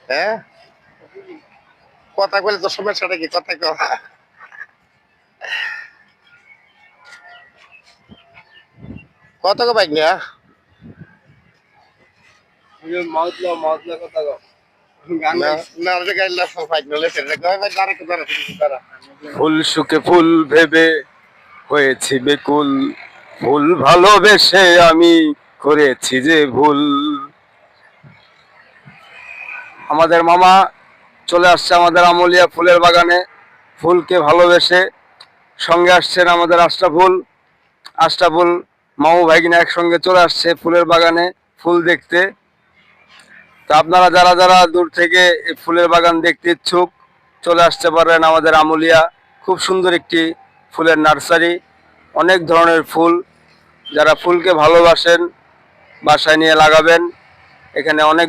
হ্যাঁ, কথা বলে তো সমস্যাটা কি? কথা কথা কত গো বাইক নিয়া ফুল সুখে ফুল ভেবে হয়েছি বেকুল, ফুল ভালোবেসে আমি করেছি যে ভুল। আমাদের মামা চলে আসছে আমাদের আমলিয়া ফুলের বাগানে ফুলকে ভালোবেসে। সঙ্গে আসছেন আমাদের আশরাফুল মামু ভাইগিনা একসঙ্গে চলে আসছে ফুলের বাগানে ফুল দেখতে। তো আপনারা যারা যারা দূর থেকে এই ফুলের বাগান দেখতে ইচ্ছুক চলে আসতে পারেন আমাদের আমলিয়া। খুব সুন্দর একটি ফুলের নার্সারি, অনেক ধরনের ফুল। যারা ফুলকে ভালোবাসেন বাসায় নিয়ে লাগাবেন, এখানে অনেক